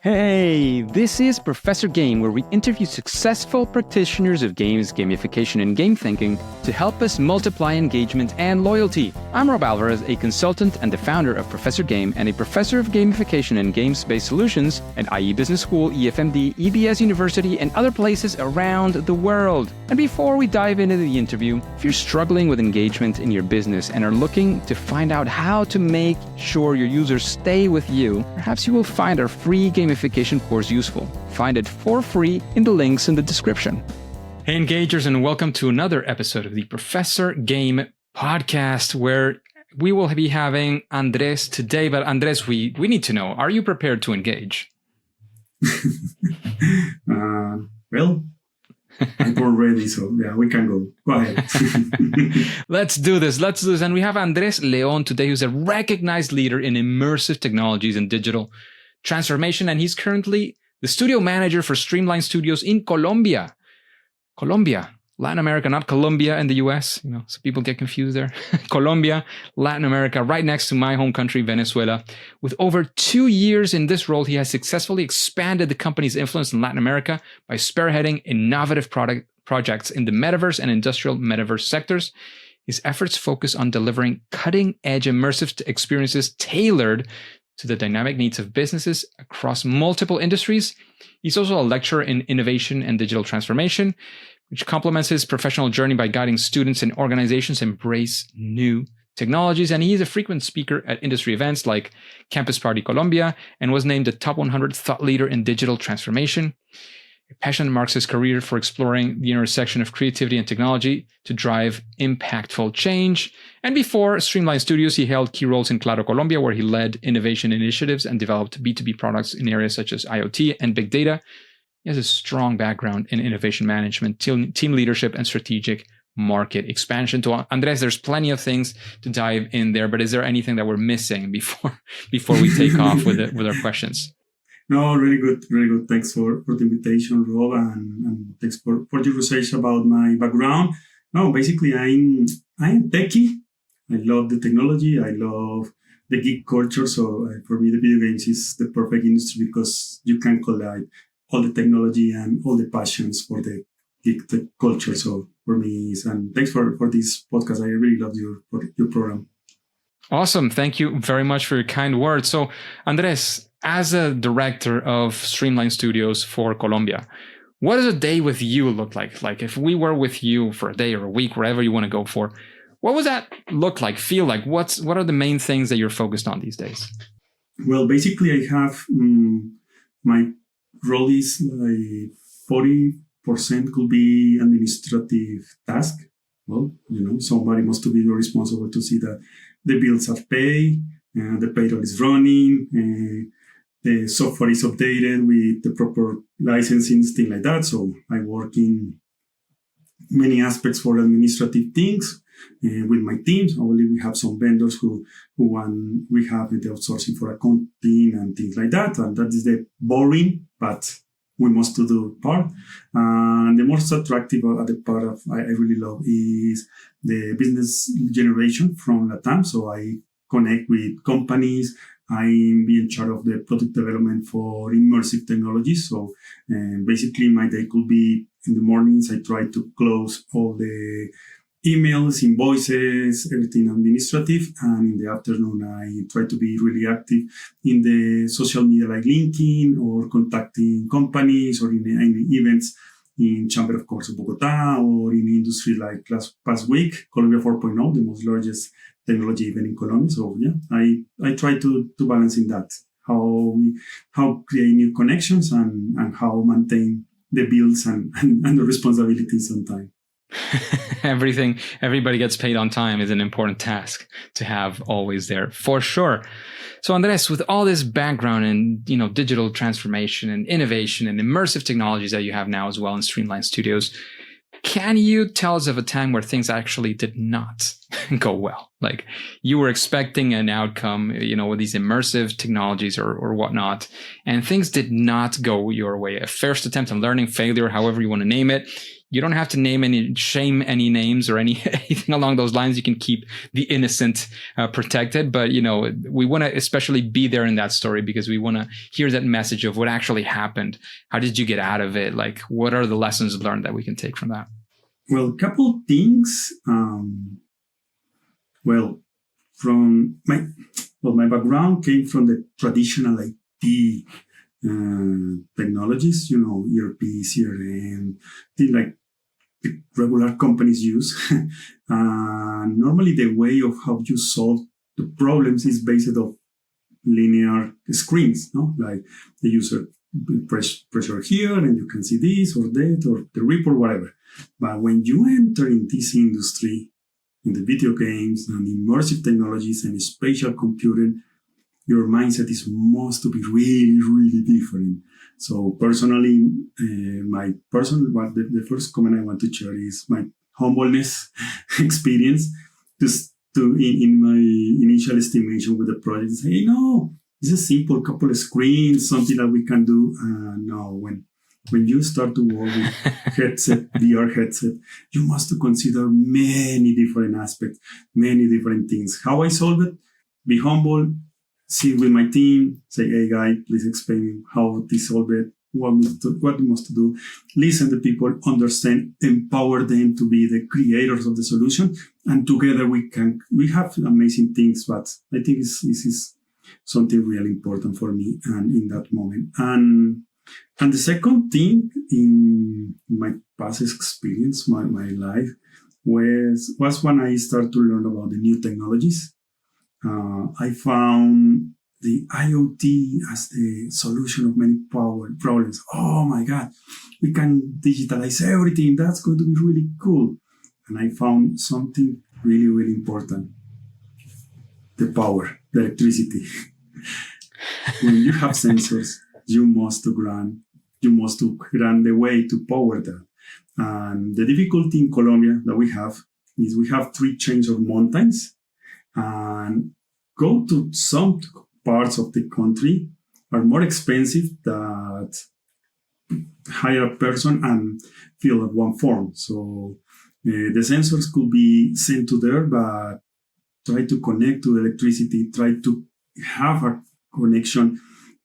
Hey, this is Professor Game, where we interview successful practitioners of games, gamification, and game thinking to help us multiply engagement and loyalty. I'm Rob Alvarez, a consultant and the founder of Professor Game and a professor of gamification and games-based solutions at IE Business School, EFMD, EBS University, and other places around the world. And before we dive into the interview, if you're struggling with engagement in your business and are looking to find out how to make sure your users stay with you, perhaps you will find our free gamification course useful. Find it for free in the links in the description. Hey engagers, and welcome to another episode of the Professor Game podcast, where we will be having Andrés today. But Andrés, we need to know, are you prepared to engage? Well, I'm already, so yeah, we can go. Go ahead. Let's do this. And we have Andrés León today, who's a recognized leader in immersive technologies and digital transformation, and he's currently the studio manager for Streamline Studios in Colombia. Colombia, Latin America, not Colombia in the US. So people get confused there. Colombia, Latin America, right next to my home country, Venezuela. With over 2 years in this role, he has successfully expanded the company's influence in Latin America by spearheading innovative projects in the metaverse and industrial metaverse sectors. His efforts focus on delivering cutting-edge immersive experiences tailored to the dynamic needs of businesses across multiple industries. He's also a lecturer in innovation and digital transformation, which complements his professional journey by guiding students and organizations embrace new technologies. And he is a frequent speaker at industry events like Campus Party Colombia and was named the top 100 thought leader in digital transformation. A passion marks his career for exploring the intersection of creativity and technology to drive impactful change. And before Streamline Studios, he held key roles in Claro Colombia, where he led innovation initiatives and developed B2B products in areas such as IoT and Big Data. He has a strong background in innovation management, team leadership, and strategic market expansion. To Andrés, there's plenty of things to dive in there, but is there anything that we're missing before we take off with our questions? No, really good, really good. Thanks for the invitation, Rob, and thanks for your research about my background. No, basically, I'm techie. I love the technology. I love the geek culture. So for me, the video games is the perfect industry because you can collide all the technology and all the passions for the geek culture. So for me, and thanks for this podcast. I really love your program. Awesome. Thank you very much for your kind words. So, Andrés, as a director of Streamline Studios for Colombia, what does a day with you look like? Like if we were with you for a day or a week, wherever you want to go for, what would that look like, feel like? What are the main things that you're focused on these days? Well, basically, I have my role is like 40% could be administrative task. Well, somebody must be responsible to see that the bills are paid, the payroll is running, the software is updated with the proper licensing, things like that. So I work in many aspects for administrative things with my teams. Only we have some vendors who we have the outsourcing for accounting and things like that. And that is the boring, but we must do part. And the most attractive other part of I really love is the business generation from LATAM. So I connect with companies. I'm in charge of the product development for immersive technologies. So basically my day could be in the mornings, I try to close all the emails, invoices, everything administrative. And in the afternoon, I try to be really active in the social media like LinkedIn or contacting companies or in any events in Chamber of Commerce of Bogota or in industry like past week, Colombia 4.0, the most largest technology event in Colombia. So yeah, I try to balance in that, how create new connections and how maintain the bills and the responsibilities on time. Everybody gets paid on time is an important task to have always there, for sure. So Andrés, with all this background in digital transformation and innovation and immersive technologies that you have now as well in Streamline Studios, can you tell us of a time where things actually did not go well. Like you were expecting an outcome, with these immersive technologies or whatnot, and things did not go your way. A first attempt on learning, failure, however you want to name it. You don't have to shame any names or anything along those lines. You can keep the innocent protected, but we want to especially be there in that story because we want to hear that message of what actually happened. How did you get out of it? Like, what are the lessons learned that we can take from that? Well, a couple of things. My background came from the traditional IT technologies, ERP, CRM, things like the regular companies use. Normally, the way of how you solve the problems is based on linear screens, no? Like the user pressure here, and you can see this or that or the report, whatever. But when you enter in this industry, in the video games and immersive technologies and spatial computing, your mindset is must to be really, really different. So personally, the first comment I want to share is my humbleness experience. In my initial estimation with the project, say, hey, no, it's a simple couple of screens, something that we can do. No, when you start to work with VR headset, you must consider many different aspects, many different things. How I solve it? Be humble, sit with my team, say, hey, guy, please explain how to solve it, what we must do. Listen to people, understand, empower them to be the creators of the solution. And together we have amazing things, but I think this is something really important for me and in that moment. And the second thing in my past experience, my life, was when I started to learn about the new technologies. I found the IoT as the solution of many problems. Oh my God, we can digitalize everything. That's going to be really cool. And I found something really, really important. The power, the electricity. When you have sensors, you must grant the way to power them. And the difficulty in Colombia that we have is we have 3 chains of mountains, and go to some parts of the country are more expensive than hire a person and fill out one form. So the sensors could be sent to there, but try to connect to the electricity, try to have a connection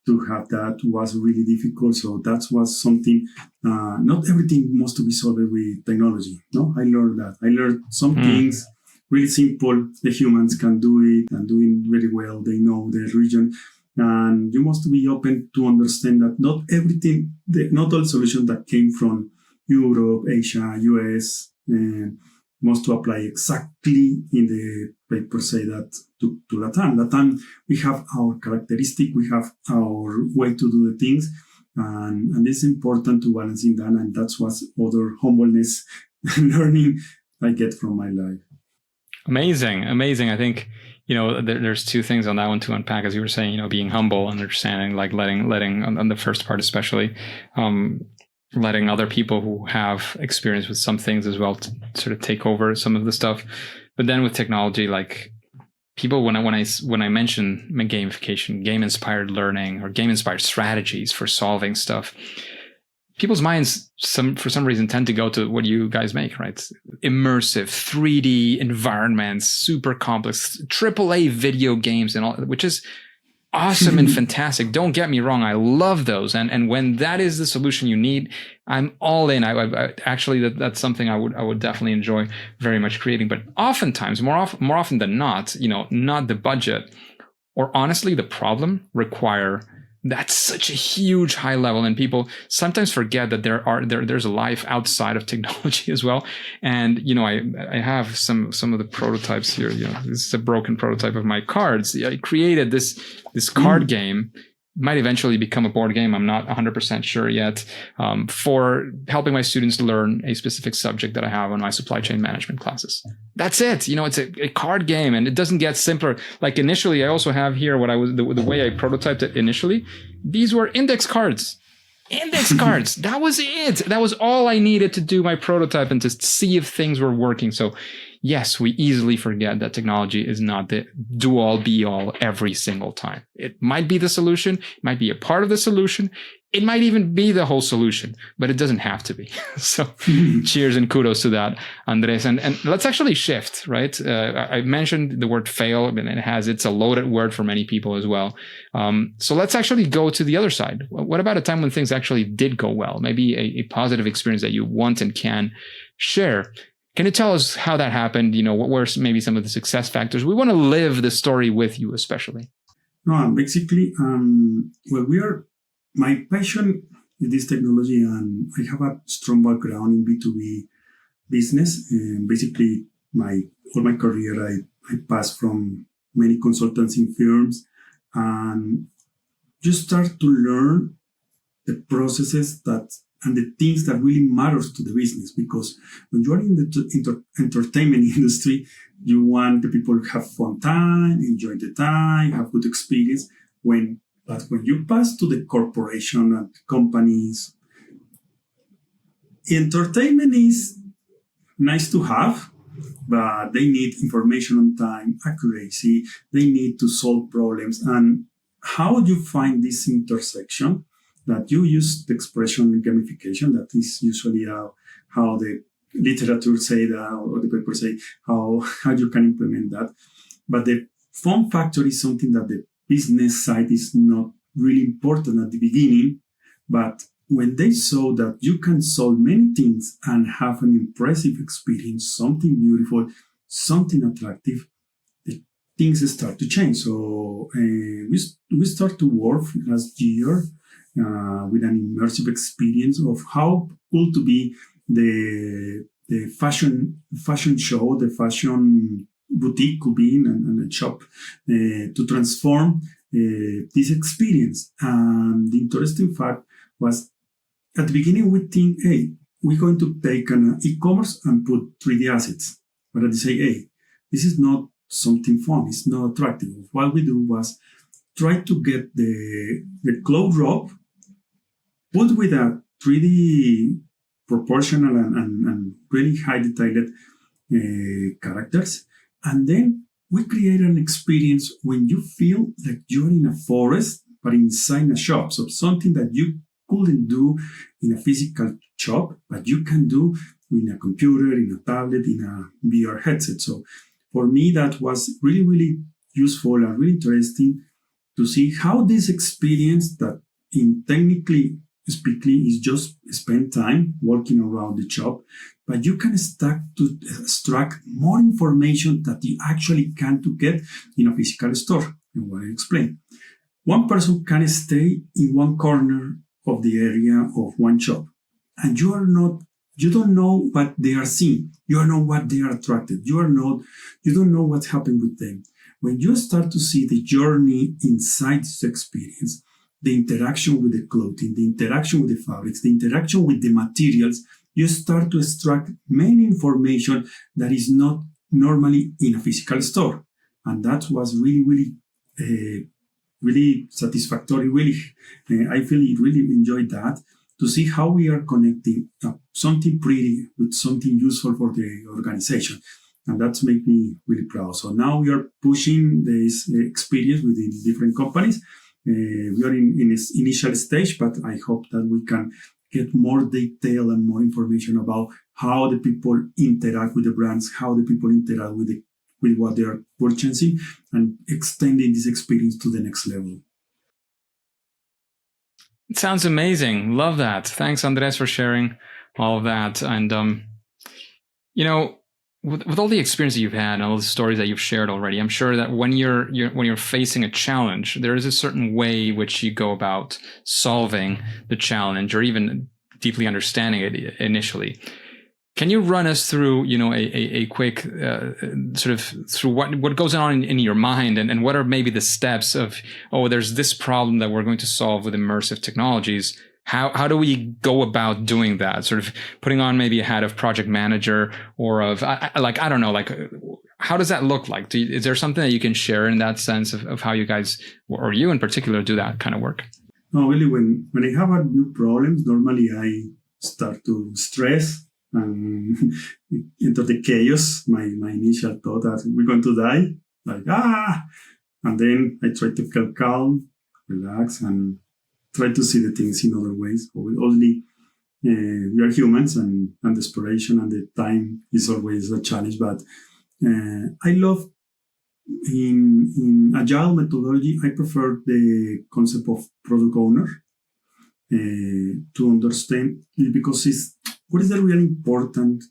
to have that was really difficult. So that was something, not everything must to be solved with technology. No, I learned that. I learned some things really simple. The humans can do it and doing really well. They know the region. And you must be open to understand that not everything, not all solutions that came from Europe, Asia, US, must to apply exactly in the paper say that to Latam. Latam, we have our characteristic, we have our way to do the things, and it's important to balancing that, and that's what other humbleness learning I get from my life. Amazing. I think, there's 2 things on that one to unpack, as you were saying, being humble, understanding, like letting on the first part, especially, letting other people who have experience with some things as well to sort of take over some of the stuff. But then with technology, like people, when I mention gamification, game-inspired learning, or game-inspired strategies for solving stuff, people's minds, for some reason, tend to go to what you guys make, right? Immersive 3D environments, super complex AAA video games, and all, which is awesome and fantastic. Don't get me wrong, I love those, and when that is the solution you need, I'm all in. I actually that's something I would definitely enjoy very much creating. But oftentimes, more often than not, not the budget, or honestly the problem require that's such a huge high level, and people sometimes forget that there's a life outside of technology as well. And I have some of the prototypes here. This is a broken prototype of my cards. I created this card game. Might eventually become a board game. I'm not 100% sure yet. For helping my students learn a specific subject that I have on my supply chain management classes. That's it. It's a card game, and it doesn't get simpler. Like initially, I also have here the way I prototyped it initially. These were index cards. That was it. That was all I needed to do my prototype and to see if things were working. So yes, we easily forget that technology is not the do-all, be-all every single time. It might be the solution, it might be a part of the solution, it might even be the whole solution, but it doesn't have to be. So cheers and kudos to that, Andres. And let's actually shift, right? I mentioned the word fail, and it's a loaded word for many people as well. So let's actually go to the other side. What about a time when things actually did go well? Maybe a positive experience that you want and can share. Can you tell us how that happened? What were maybe some of the success factors? We want to live the story with you, especially. No, basically, my passion is this technology, and I have a strong background in B2B business. And basically, all my career, I passed from many consultancy firms, and you start to learn the processes and the things that really matters to the business. Because when you are in the entertainment industry, you want the people to have fun time, enjoy the time, have good experience. But when you pass to the corporation and companies, entertainment is nice to have, but they need information on time, accuracy, they need to solve problems. And how do you find this intersection? That you use the expression gamification, that is usually how the literature say that, or the paper say how you can implement that. But the fun factor is something that the business side is not really important at the beginning, but when they saw that you can solve many things and have an impressive experience, something beautiful, something attractive, the things start to change. So we start to work last year with an immersive experience of how cool to be the fashion show, the fashion boutique could be and a shop to transform this experience. And the interesting fact was, at the beginning we think, hey, we're going to take an e-commerce and put 3D assets. But they say, hey, this is not something fun. It's not attractive. What we do was try to get the cloud drop, put with a 3D proportional and really high detailed characters. And then we create an experience when you feel like you're in a forest, but inside a shop. So something that you couldn't do in a physical shop, but you can do in a computer, in a tablet, in a VR headset. So for me, that was really, really useful and really interesting to see how this experience that in technically speaking is just spend time walking around the shop, but you can start to extract more information that you actually can't get in a physical store. And what I explain. One person can stay in one corner of the area of one shop, and you don't know what they are seeing. You don't know what they are attracted. You don't know what's happened with them. When you start to see the journey inside this experience, the interaction with the clothing, the interaction with the fabrics, the interaction with the materials, you start to extract many information that is not normally in a physical store. And that was really, really satisfactory. Really, I feel really enjoyed that, to see how we are connecting something pretty with something useful for the organization. And that's made me really proud. So now we are pushing this experience within different companies. We are in this initial stage, but I hope that we can get more detail and more information about how the people interact with the brands, how the people interact with what they are purchasing, and extending this experience to the next level. It sounds amazing. Love that. Thanks, Andres, for sharing all of that. And, with all the experience that you've had and all the stories that you've shared already, I'm sure that when you're facing a challenge, there is a certain way which you go about solving the challenge, or even deeply understanding it initially. Can you run us through, a quick sort of through what goes on in your mind, and what are maybe the steps of, there's this problem that we're going to solve with immersive technologies. How do we go about doing that? Sort of putting on maybe a hat of project manager, or of I don't know, how does that look like? Is there something that you can share in that sense of how you guys, or you in particular, do that kind of work? No, really, when I have a new problem, normally I start to stress. and enter the chaos. My initial thought that we're going to die, and then I try to keep calm, relax, and try to see the things in other ways. Obviously, we are humans, and desperation and the time is always a challenge. But I love in agile methodology, I prefer the concept of product owner to understand, because it's what is the really important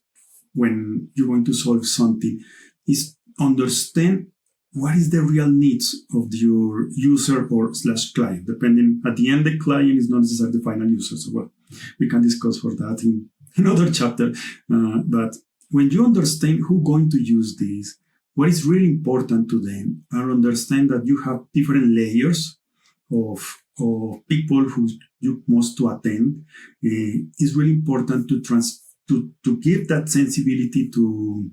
when you're going to solve something is understand what is the real needs of your user or / client. Depending at the end, the client is not necessarily the final user. So well, we can discuss for that in another chapter. But when you understand who's going to use this, what is really important to them, and understand that you have different layers of people who you must to attend, is really important to give that sensibility to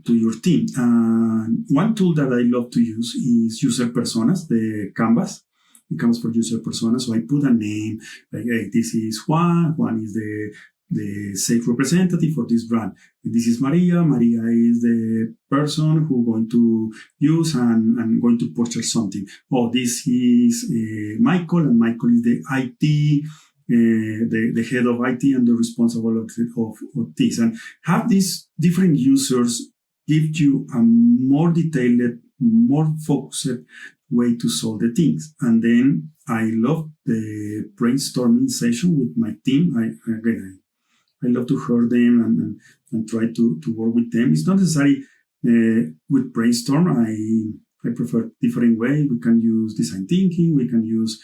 your team. And one tool that I love to use is user personas, the Canvas. It comes for user personas. So I put a name like, hey, this is Juan. Juan is the sales representative for this brand. And this is Maria. Maria is the person who's going to use and going to purchase something. Oh, this is Michael, and Michael is the IT, the head of IT and the responsible of this. And have these different users give you a more detailed, more focused way to solve the things. And then I love the brainstorming session with my team. I love to hear them and try to work with them. It's not necessarily with brainstorm. I prefer different way. We can use design thinking. We can use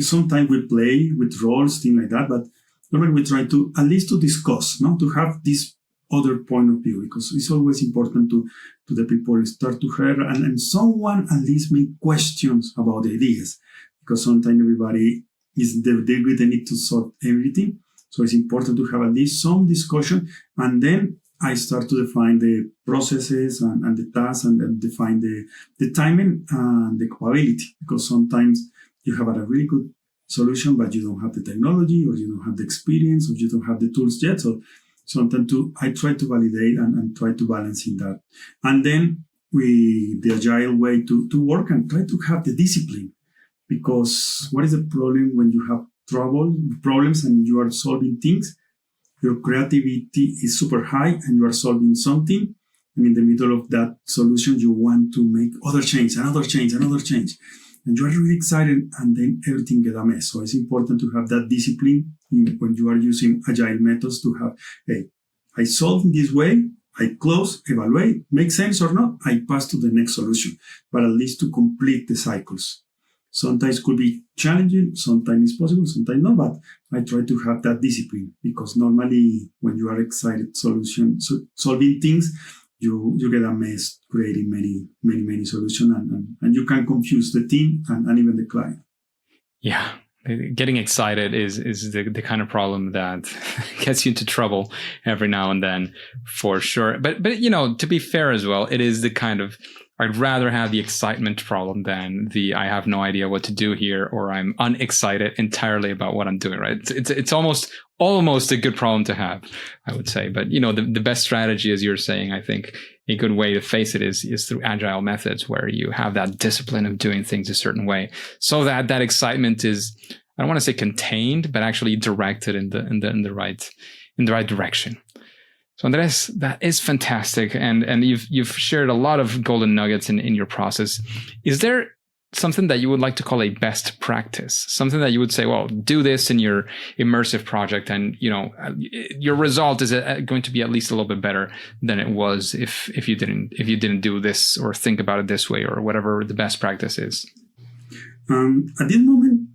sometimes we play with roles, things like that. But normally we try to at least to discuss, to have this other point of view, because it's always important to the people start to hear and someone at least make questions about the ideas, because sometimes everybody is they need to solve everything. So it's important to have at least some discussion, and then I start to define the processes and the tasks, and then define the timing and the capability, because sometimes you have a really good solution, but you don't have the technology, or you don't have the experience, or you don't have the tools yet. So sometimes I try to validate and try to balance in that. And then the agile way to work and try to have the discipline. Because what is the problem when you have problems and you are solving things? Your creativity is super high and you are solving something. And in the middle of that solution, you want to make another change. And you are really excited, and then everything gets a mess. So it's important to have that discipline when you are using agile methods to have, hey, I solve in this way, I close, evaluate, make sense or not, I pass to the next solution, but at least to complete the cycles. Sometimes it could be challenging, sometimes it's possible, sometimes not, but I try to have that discipline, because normally when you are excited solving things, you get a mess creating many solutions, and you can confuse the team and even the client. Yeah. Getting excited is the kind of problem that gets you into trouble every now and then, for sure. But to be fair as well, it is the kind of, I'd rather have the excitement problem than the I have no idea what to do here, or I'm unexcited entirely about what I'm doing, right? It's almost a good problem to have, I would say. But the best strategy, as you're saying, I think a good way to face it is through agile methods, where you have that discipline of doing things a certain way, so that excitement is, I don't want to say contained, but actually directed in the right direction. So Andrés, that is fantastic, and you've shared a lot of golden nuggets in your process. Is there something that you would like to call a best practice, something that you would say, well, do this in your immersive project, and your result is going to be at least a little bit better than it was if you didn't do this, or think about it this way, or whatever the best practice is? At this moment,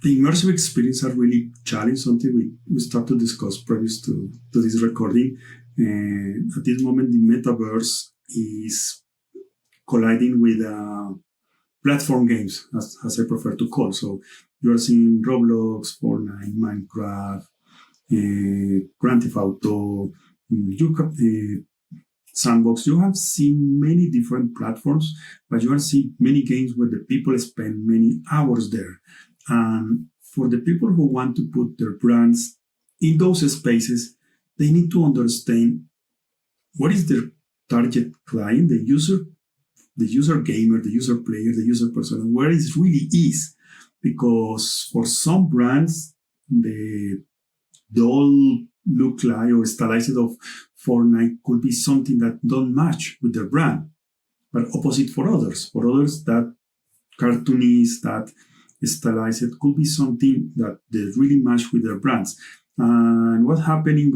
the immersive experience are really challenging, something we start to discuss previous to this recording. And at this moment, the metaverse is colliding with platform games, as I prefer to call. So you are seeing Roblox, Fortnite, Minecraft, Grand Theft Auto, Sandbox. You have seen many different platforms, but you are seeing many games where the people spend many hours there. And for the people who want to put their brands in those spaces, they need to understand what is their target client, the user gamer, the user player, the user persona, where it really is. Because for some brands, the dull look like or stylized of Fortnite could be something that don't match with their brand. But opposite for others. For others, that cartoonist, that stylized could be something that they really match with their brands. And what's happening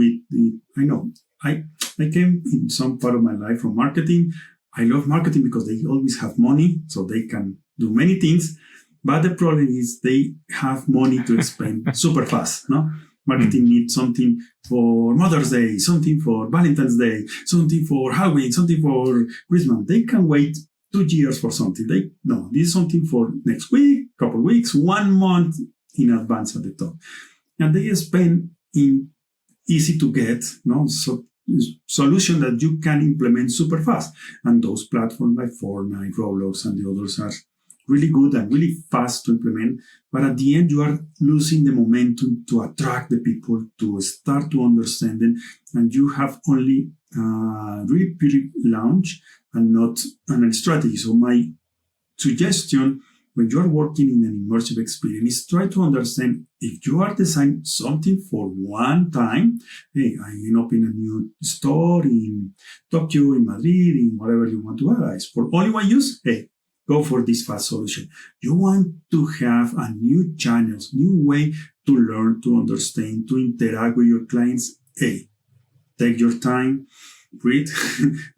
I came in some part of my life from marketing. I love marketing because they always have money, so they can do many things. But the problem is they have money to spend super fast. No, marketing needs something for Mother's Day, something for Valentine's Day, something for Halloween, something for Christmas. They can wait 2 years for something. This is something for next week, couple of weeks, 1 month in advance at the top, and they spend in easy to get, solution that you can implement super fast. And those platforms like Fortnite, Roblox, and the others are really good and really fast to implement. But at the end, you are losing the momentum to attract the people, to start to understand them. And you have only really pretty launch and not a strategy. So my suggestion, when you are working in an immersive experience, is try to understand if you are designing something for one time. Hey, I end up in a new store in Tokyo, in Madrid, in whatever you want to analyze. For only one use, hey, go for this fast solution. You want to have a new channels, new way to learn, to understand, to interact with your clients. Hey, take your time, breathe,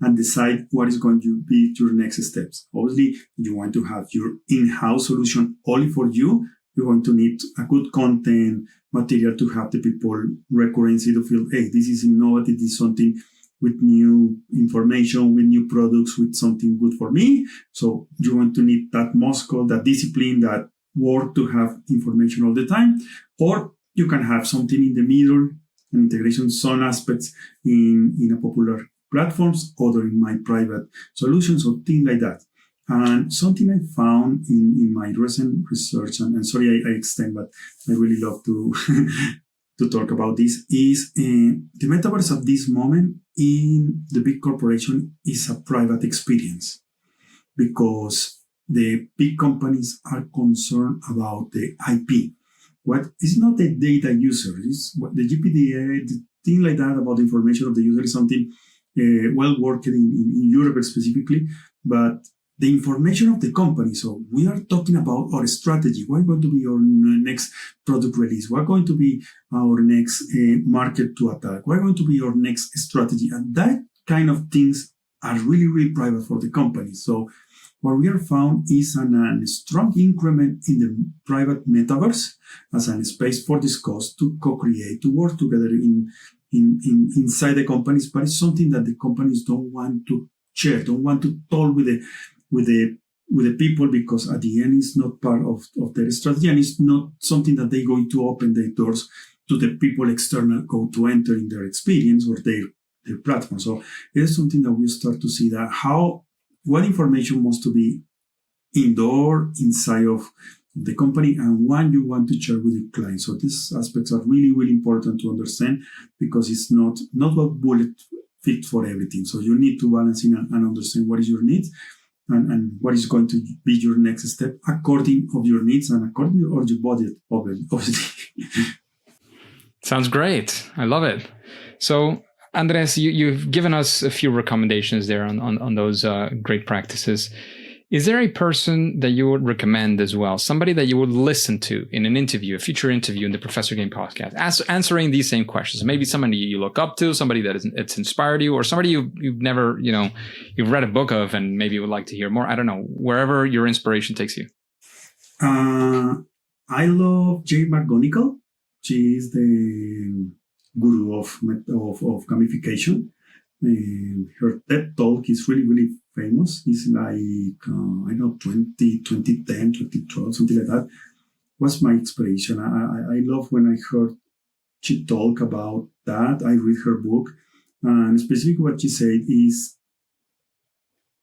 and decide what is going to be your next steps. Obviously, you want to have your in-house solution only for you. You're going to need a good content material to have the people recurrency to feel, hey, this is innovative, this is something with new information, with new products, with something good for me. So you're going to need that muscle, that discipline, that work to have information all the time. Or you can have something in the middle, an integration, some aspects in a popular platforms, other in my private solutions, or things like that. And something I found in my recent research, and sorry I extend, but I really love to to talk about this, is the metaverse at this moment in the big corporation is a private experience, because the big companies are concerned about the IP. What is not the data user, is what the GPDA, the thing like that about the information of the user is something well worked in Europe specifically, but the information of the company. So we are talking about our strategy. What is going to be our next product release? What is going to be our next market to attack? What is going to be our next strategy? And that kind of things are really, really private for the company. So what we have found is a strong increment in the private metaverse as a space for discuss, to co-create, to work together inside the companies. But it's something that the companies don't want to share, don't want to talk with the people, because at the end it's not part of their strategy, and it's not something that they're going to open the doors to the people external go to enter in their experience or their platform. So it is something that we start to see that what information wants to be indoor inside of the company, and what you want to share with your clients. So these aspects are really, really important to understand, because it's not a bullet fit for everything. So you need to balance in and understand what is your needs and what is going to be your next step according of your needs and according to your budget, obviously. Sounds great. I love it. So Andres, you've given us a few recommendations there on those great practices. Is there a person that you would recommend as well? Somebody that you would listen to in an interview, a future interview in the Professor Game podcast, answering these same questions? Maybe somebody you look up to, somebody that it's inspired you, or somebody you've never, you've read a book of and maybe you would like to hear more. I don't know, wherever your inspiration takes you. I love Jay McGonigal. She is the guru of gamification. Her TED Talk is really, really famous. It's like, 2010, 2012, something like that. Was my inspiration. I love when I heard she talk about that. I read her book. And specifically what she said is,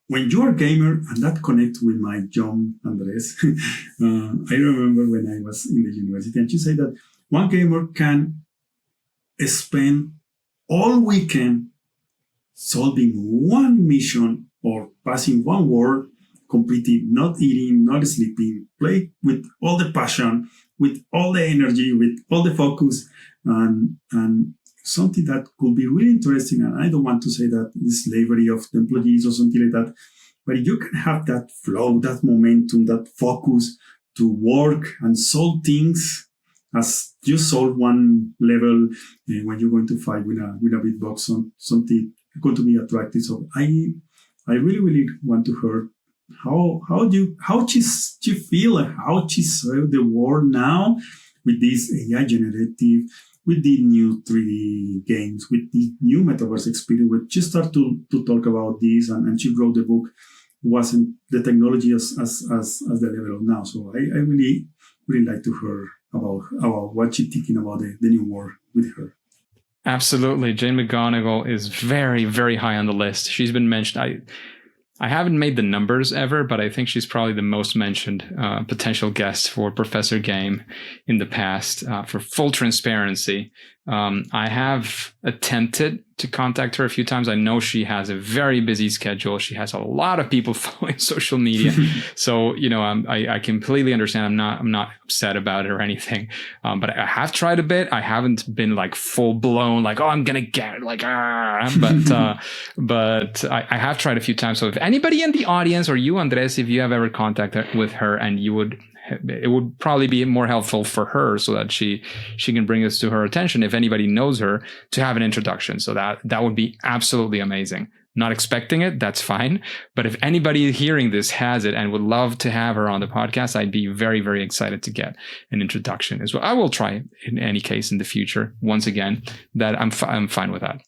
when you're a gamer, and that connects with my young Andres, I remember when I was in the university, and she said that one gamer can spend all weekend solving one mission or passing one word, completing, not eating, not sleeping, play with all the passion, with all the energy, with all the focus, and something that could be really interesting. And I don't want to say that it's slavery of the employees or something like that, but you can have that flow, that momentum, that focus to work and solve things as you solve one level when you're going to fight with a big box on something going to be attractive. So I really want to hear how she feel and how she serve the world now with this AI generative, with the new 3D games, with the new metaverse experience. When she started to talk about this and she wrote the book, wasn't the technology as the level of now. So I really like to hear about what she's thinking about the new world with her. Absolutely. Jane McGonigal is very, very high on the list. She's been mentioned. I haven't made the numbers ever, but I think she's probably the most mentioned potential guest for Professor Game in the past. For full transparency, I have attempted to contact her a few times. I know she has a very busy schedule. She has a lot of people following social media. So, I completely understand. I'm not upset about it or anything. But I have tried a bit. I haven't been like full blown, like, oh, I'm going to get it. Like, but I have tried a few times. So if anybody in the audience or you, Andres, if you have ever contacted with her and it would probably be more helpful for her so that she can bring this to her attention. If anybody knows her, to have an introduction. So that would be absolutely amazing. Not expecting it, that's fine. But if anybody hearing this has it and would love to have her on the podcast, I'd be very, very excited to get an introduction as well. I will try in any case in the future. Once again, that I'm fine with that.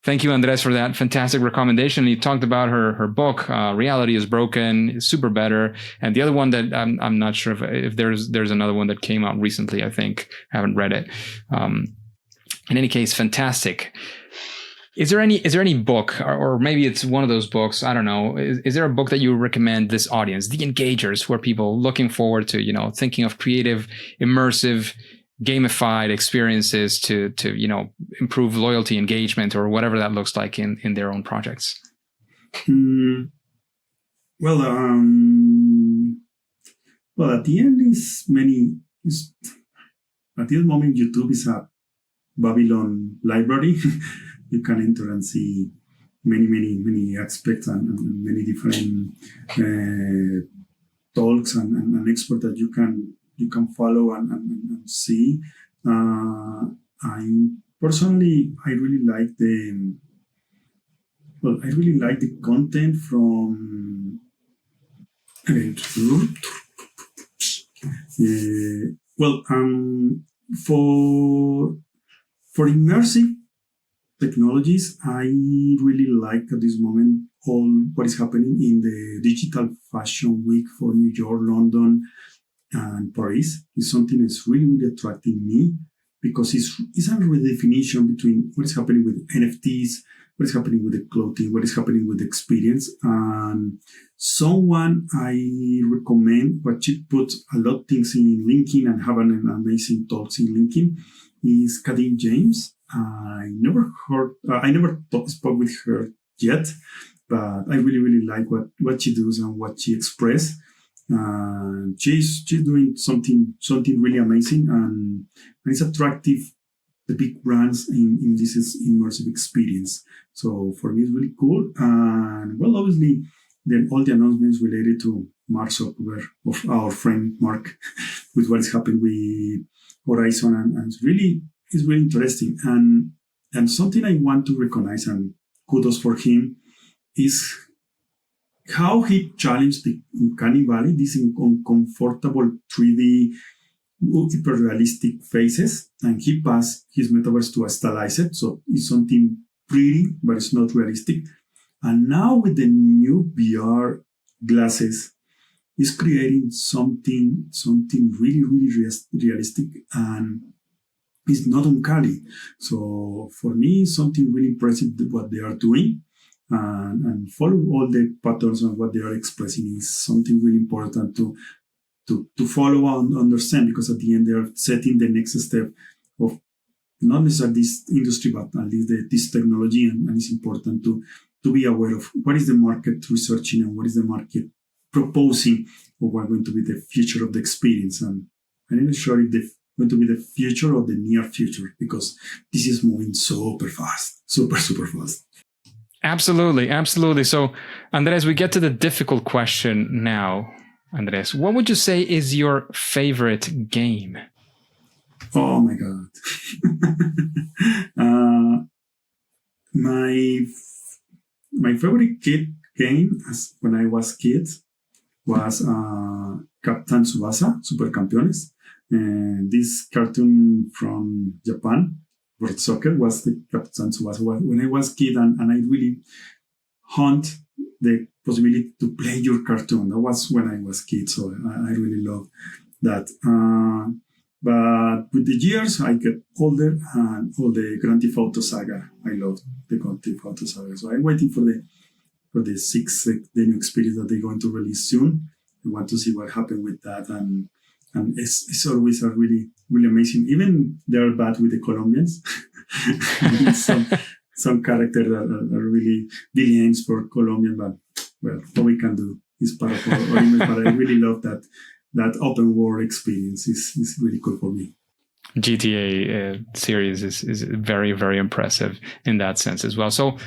Thank you, Andres, for that fantastic recommendation. You talked about her book, Reality is Broken, Super Better. And the other one that I'm not sure if there's another one that came out recently, I think. I haven't read it. In any case, fantastic. Is there any book, or maybe it's one of those books, I don't know, is there a book that you recommend this audience, the engagers, who are people looking forward to, thinking of creative, immersive, gamified experiences to improve loyalty, engagement, or whatever that looks like in their own projects? Well, at the end at this moment, YouTube is a Babylon library. You can enter and see many aspects and many different talks and experts that you can follow and see. I really like the content from. For immersive technologies, I really like at this moment all what is happening in the Digital Fashion Week for New York, London, and Paris. Is something that's really attracting me, because it's a redefinition between what is happening with NFTs, what is happening with the clothing, what is happening with the experience. And someone I recommend, but she puts a lot of things in LinkedIn and have an amazing talks in LinkedIn, is Kadim James. I never spoke with her yet, but I really like what she does and what she expresses. She's doing something really amazing, and it's attractive, the big brands in this immersive experience. So for me, it's really cool. And well, obviously, then all the announcements related to Mark Zuckerberg, of our friend Mark, with what is happening with Horizon, and it's really interesting. And something I want to recognize, and kudos for him, is how he challenged the uncanny valley, these uncomfortable 3D hyper-realistic faces, and he passed his metaverse to a stylized, so it's something pretty, but it's not realistic. And now with the new VR glasses, he's creating something really realistic, and it's not uncanny. So for me, something really impressive what they are doing. And follow all the patterns on what they are expressing is something really important to follow and understand, because at the end they are setting the next step of not necessarily this industry, but at least this technology. And it's important to be aware of what is the market researching and what is the market proposing or what going to be the future of the experience. And I'm not sure if it's going to be the future or the near future, because this is moving super fast, super fast. Absolutely. So, Andres, we get to the difficult question now. Andres, what would you say is your favorite game? Oh my God. My favorite game when I was kid was Captain Tsubasa, Supercampeones. And this cartoon from Japan, World Soccer, was the Captain Tsubasa. When I was kid, and I really hunt the possibility to play your cartoon. That was when I was kid, so I really love that. But with the years, I get older, and all the Grand Theft Auto saga. I love the Grand Theft Auto saga. So I'm waiting for the new experience that they're going to release soon. I want to see what happened with that, and it's always a really amazing. Even they're bad with the Colombians. some characters are really villains for Colombian, but well, what we can do is part of our image. But I really love that open world experience is really cool for me. GTA series is very, very impressive in that sense as well. So,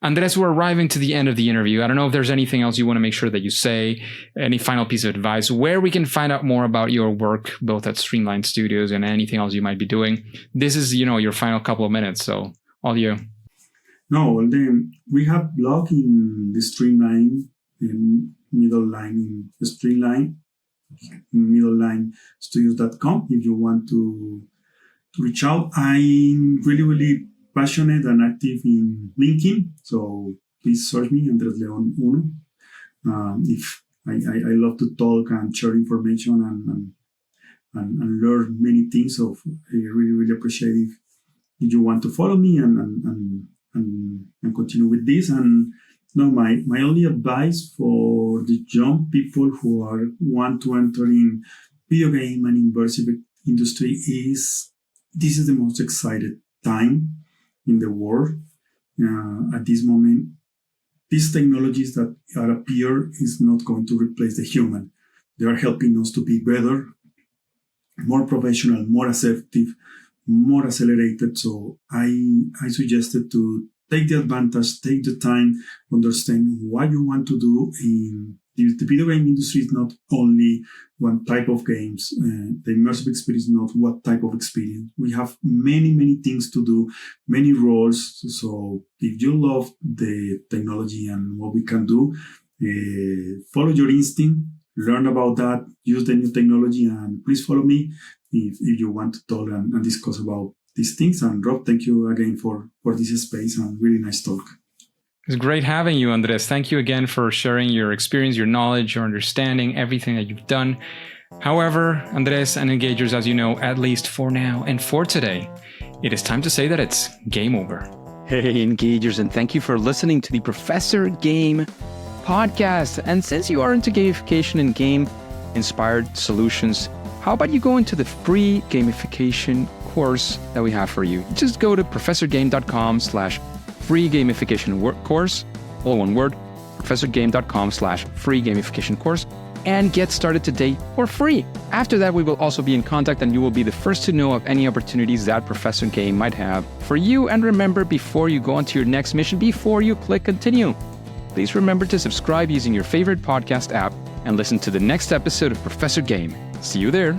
Andres, we're arriving to the end of the interview. I don't know if there's anything else you want to make sure that you say, any final piece of advice, where we can find out more about your work, both at Streamline Studios and anything else you might be doing. This is, your final couple of minutes. So all you. No, well, then we have blog in the Streamline, in middle line in Streamline, middlelinestudios.com if you want to reach out. I'm really passionate and active in LinkedIn, so please search me, Andrés León 1. If I love to talk and share information and learn many things, so I really appreciate if you want to follow me and continue with this. And no, my only advice for the young people who want to enter in video game and immersive industry is this is the most excited time in the world at this moment. These technologies that appear is not going to replace the human. They are helping us to be better, more professional, more assertive, more accelerated. So I suggested to take the advantage, take the time, understand what you want to do. The video game industry is not only one type of games. The immersive experience is not what type of experience. We have many things to do, many roles. So if you love the technology and what we can do, follow your instinct, learn about that, use the new technology, and please follow me if you want to talk and discuss about these things. And Rob, thank you again for this space and really nice talk. It's great having you, Andres. Thank you again for sharing your experience, your knowledge, your understanding, everything that you've done. However, Andres and Engagers, as you know, at least for now and for today, it is time to say that it's game over. Hey, Engagers, and thank you for listening to the Professor Game podcast. And since you are into gamification and game-inspired solutions, how about you go into the free gamification course that we have for you? Just go to professorgame.com/free gamification course, all one word, professorgame.com/free gamification course, and get started today for free. After that, we will also be in contact and you will be the first to know of any opportunities that Professor Game might have for you. And remember, before you go on to your next mission, before you click continue, please remember to subscribe using your favorite podcast app and listen to the next episode of Professor Game. See you there.